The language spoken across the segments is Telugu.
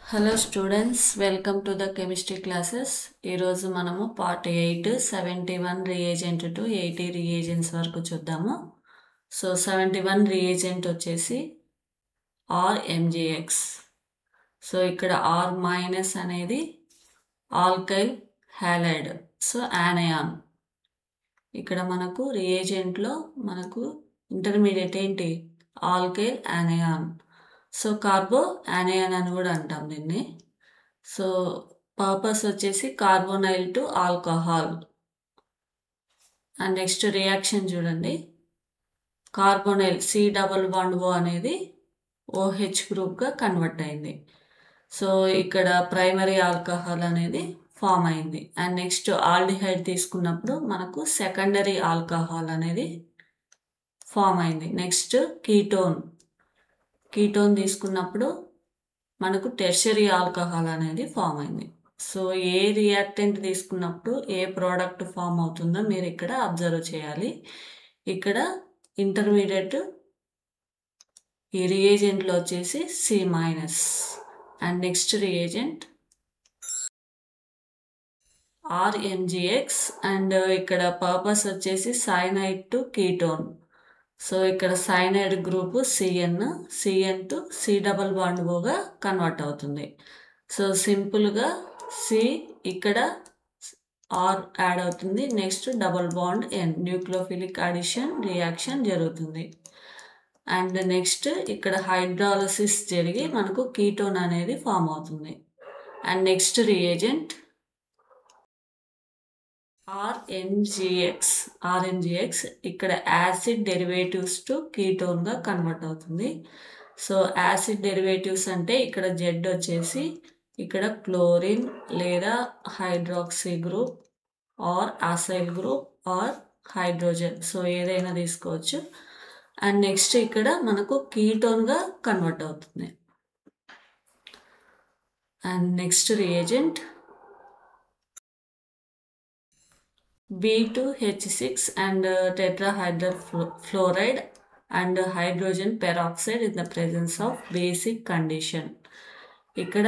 Hello students, welcome to the chemistry classes. ఈరోజు మనము పార్ట్ 8 71 రియేజెంట్ టు 80 రియేజెంట్స్ వరకు చూద్దాము. సో 71 రియేజెంట్ వచ్చేసి RMgX. సో ఇక్కడ R మైనస్ అనేది ఆల్కైల్ హ్యాలైడ్, సో యానయాన్. ఇక్కడ మనకు రియేజెంట్లో మనకు ఇంటర్మీడియట్ ఏంటి, ఆల్కైల్ యానయాన్. సో కార్బో యానయాన్ అని కూడా అంటాం దీన్ని. సో పర్పస్ వచ్చేసి carbonyl to alcohol. And next reaction చూడండి, కార్బోనైల్ C+O అనేది OH గ్రూప్గా కన్వర్ట్ అయింది. సో ఇక్కడ ప్రైమరీ ఆల్కహాల్ అనేది ఫామ్ అయింది. అండ్ నెక్స్ట్ ఆల్డిహైడ్ తీసుకున్నప్పుడు మనకు సెకండరీ ఆల్కహాల్ అనేది ఫామ్ అయింది. నెక్స్ట్ కీటోన్ తీసుకున్నప్పుడు మనకు టెర్షరీ ఆల్కహాల్ అనేది ఫామ్ అయింది. సో ఏ రియాక్టెంట్ తీసుకున్నప్పుడు ఏ ప్రోడక్ట్ ఫామ్ అవుతుందో మీరు ఇక్కడ అబ్జర్వ్ చేయాలి. ఇక్కడ ఇంటర్మీడియట్ ఈ రియేజెంట్లో వచ్చేసి C-. And next reagent RMgX. And ఇక్కడ పర్పస్ వచ్చేసి సైనైడ్ టు కీటోన్. సో ఇక్కడ cyanide group CN to C+O convert అవుతుంది. సో సింపుల్గా C ఇక్కడ R యాడ్ అవుతుంది. Next N nucleophilic addition reaction జరుగుతుంది. అండ్ నెక్స్ట్ ఇక్కడ హైడ్రాలసిస్ జరిగి మనకు కీటోన్ అనేది ఫామ్ అవుతుంది. అండ్ నెక్స్ట్ రియేజెంట్ RMgX ఇక్కడ యాసిడ్ డెరివేటివ్స్ టు కీటోన్గా కన్వర్ట్ అవుతుంది. సో యాసిడ్ డెరివేటివ్స్ అంటే ఇక్కడ Z వచ్చేసి ఇక్కడ క్లోరిన్ లేదా hydroxy group are acyl group R hydrogen, so ఏదైనా తీసుకోవచ్చు. అండ్ నెక్స్ట్ ఇక్కడ మనకు కీటోన్గా కన్వర్ట్ అవుతుంది. And next reagent B2H6 and tetrahydral fluoride and hydrogen peroxide in the presence of basic condition. ఇక్కడ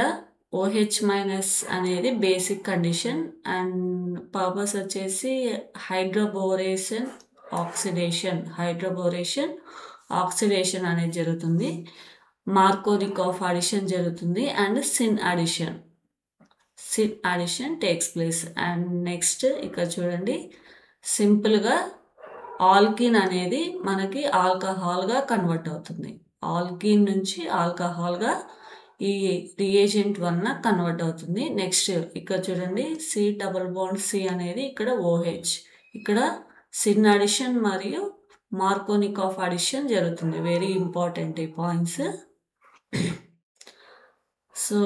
OH- అనేది బేసిక్ కండిషన్. అండ్ పర్పస్ వచ్చేసి హైడ్రోబోరేషన్ ఆక్సిడేషన్ అనేది జరుగుతుంది. మార్కోనికోఫ్ అడిషన్ జరుగుతుంది. And sin addition takes place. And next ఇక్కడ చూడండి, సింపుల్గా ఆల్కిన్ అనేది మనకి ఆల్కహాల్గా కన్వర్ట్ అవుతుంది. ఆల్కిన్ నుంచి ఆల్కహాల్గా ఈ రియేజెంట్ వలన కన్వర్ట్ అవుతుంది. నెక్స్ట్ ఇక్కడ చూడండి, C+C అనేది ఇక్కడ OH, ఇక్కడ సిన్ అడిషన్ మరియు మార్కోనికోఫ్ అడిషన్ జరుగుతుంది. వెరీ ఇంపార్టెంట్ ఈ points. So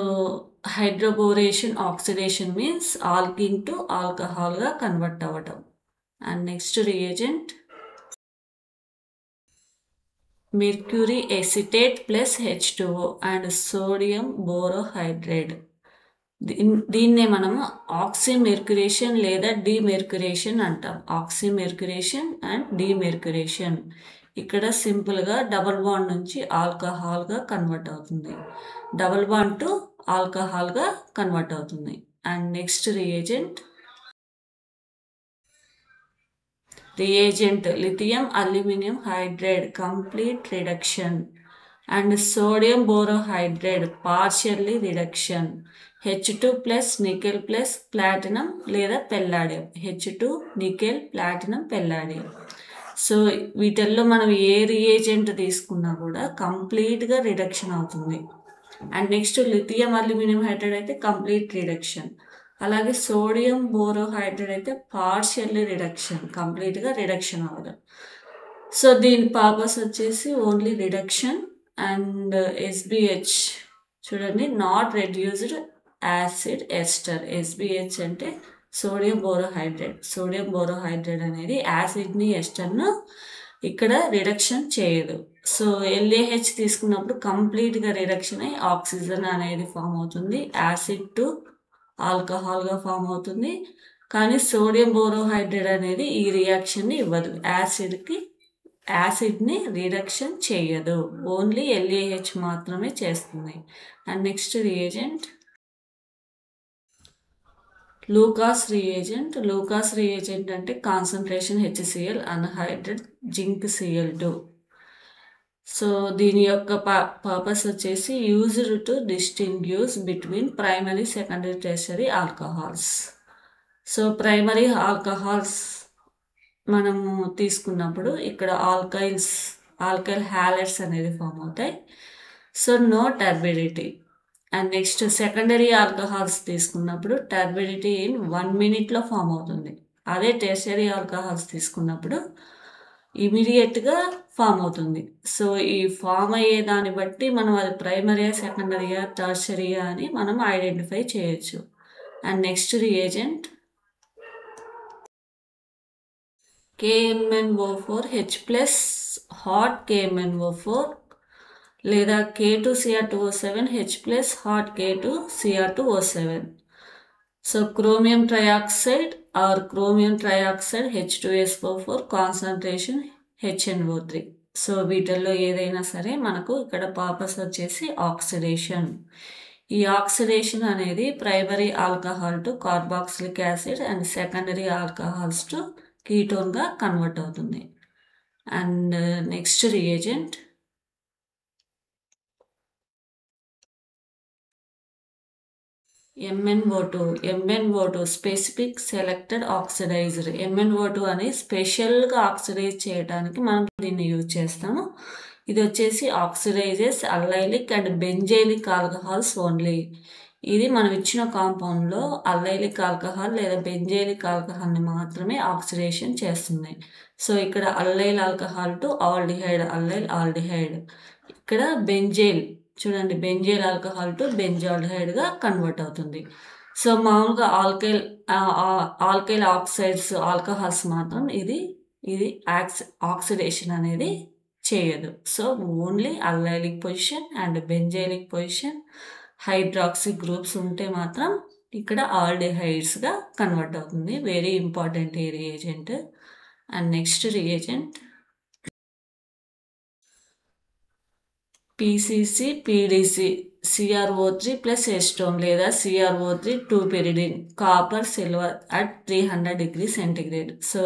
hydroboration oxidation means alkyne to ఆల్కహాల్గా కన్వర్ట్ అవ్వటం. And next reagent mercury acetate plus H2O and sodium borohydride. దీన్నే మనము ఆక్సిమెర్క్యురేషన్ లేదా డీమెర్క్యురేషన్ అంటాం. Oxymercuration and demercuration. ఇక్కడ సింపుల్గా డబుల్ బాండ్ నుంచి ఆల్కహాల్గా కన్వర్ట్ అవుతుంది, డబుల్ బాండ్ టు ఆల్కహాల్గా కన్వర్ట్ అవుతుంది. And next reagent lithium aluminium hydride complete reduction and sodium borohydride partially reduction. H2 plus nickel plus platinum లేదా palladium. H2 nickel platinum palladium. So వీటిల్లో మనం ఏ రియేజెంట్ తీసుకున్నా కూడా కంప్లీట్గా రిడక్షన్ అవుతుంది. And next lithium aluminium hydride అయితే కంప్లీట్ రిడక్షన్, అలాగే సోడియం బోరోహైడ్రేట్ అయితే పార్షియల్లీ రిడక్షన్, కంప్లీట్గా రిడక్షన్ అవ్వదు. సో దీని పర్పస్ వచ్చేసి ఓన్లీ రిడక్షన్. అండ్ SBH చూడండి, not reduced acid ester. SBH అంటే సోడియం బోరోహైడ్రేట్ అనేది యాసిడ్ని ఎస్టర్ను ఇక్కడ రిడక్షన్ చేయదు. సో LAH తీసుకున్నప్పుడు కంప్లీట్గా రిడక్షన్ అయ్యి ఆక్సిజన్ అనేది ఫామ్ అవుతుంది, యాసిడ్ టు ఆల్కహాల్గా ఫామ్ అవుతుంది. కానీ సోడియం బోరోహైడ్రేట్ అనేది ఈ రియాక్షన్ని ఇవ్వదు, యాసిడ్కి యాసిడ్ని రిడక్షన్ చేయదు, ఓన్లీ LAH మాత్రమే చేస్తుంది. And next reagent Lucas reagent. Lucas reagent అంటే concentration HCl anhydrous zinc Cl2. So దీని యొక్క పర్పస్ వచ్చేసి used to distinguish between primary secondary tertiary alcohols. So primary alcohols మనము తీసుకున్నప్పుడు ఇక్కడ ఆల్కైల్ హ్యాలైడ్స్ అనేది ఫామ్ అవుతాయి. So no turbidity. And next secondary alcohols తీసుకున్నప్పుడు టర్బిడిటీ ఇన్ 1 minute ఫామ్ అవుతుంది. అదే టెర్షరీ ఆల్కహాల్స్ తీసుకున్నప్పుడు ఇమీడియట్గా ఫామ్ అవుతుంది. సో ఈ ఫామ్ అయ్యే దాన్ని బట్టి మనం అది ప్రైమరీయా సెకండరీయా టర్షరీయా అని మనం ఐడెంటిఫై చేయొచ్చు. And next reagent KMnO4 H+ hot KMnO4 లేదా K2Cr2O7 H+ hot K2Cr2O7. So chromium trioxide or chromium trioxide H2SO4 concentration HNO3. So వీటిల్లో ఏదైనా సరే మనకు ఇక్కడ పర్పస్ వచ్చేసి ఆక్సిడేషన్. ఈ ఆక్సిడేషన్ అనేది primary alcohol to carboxylic acid and secondary alcohols to కీటోన్గా కన్వర్ట్ అవుతుంది. And next reagent MnO2 specific selected oxidiser. MnO2 అని స్పెషల్గా ఆక్సిడైజ్ చేయడానికి మనం దీన్ని యూజ్ చేస్తాము. ఇది వచ్చేసి oxidises allylic and benzylic alcohols only. ఇది మనం ఇచ్చిన కాంపౌండ్లో అల్లైలిక్ ఆల్కహాల్ లేదా బెంజైలిక్ ఆల్కహాల్ని మాత్రమే ఆక్సిడేషన్ చేస్తుంది. సో ఇక్కడ allyl alcohol to aldehyde, allyl aldehyde. ఇక్కడ బెంజైల్ చూడండి, బెంజైల్ ఆల్కహాల్ టు బెంజాల్డిహైడ్గా కన్వర్ట్ అవుతుంది. సో మామూలుగా ఆల్కైల్ ఆక్సైడ్స్ ఆల్కహాల్స్ మాత్రం ఇది ఆక్సిడేషన్ అనేది చేయదు. So only allylic position and benzylic position hydroxy groups ఉంటే మాత్రం ఇక్కడ ఆల్డిహైడ్స్గా కన్వర్ట్ అవుతుంది. వెరీ ఇంపార్టెంట్ ఈ reagent. And next reagent PCC PDC CrO3 plus acetone లేదా CrO3 2-pyridine copper silver at 300 degrees centigrade. So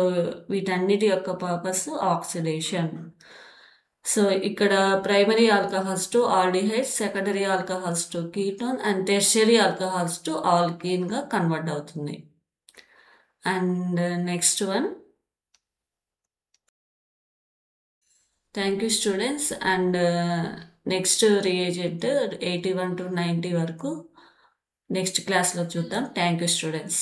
వీటన్నిటి యొక్క పర్పస్ ఆక్సిడేషన్. సో ఇక్కడ primary alcohols to aldehyde, secondary alcohols to ketone and tertiary alcohols to ఆల్కీన్గా కన్వర్ట్ అవుతుంది. And next one, thank you students. And next reagent 81 to 90 వరకు నెక్స్ట్ క్లాస్లో చూద్దాం. Thank you students.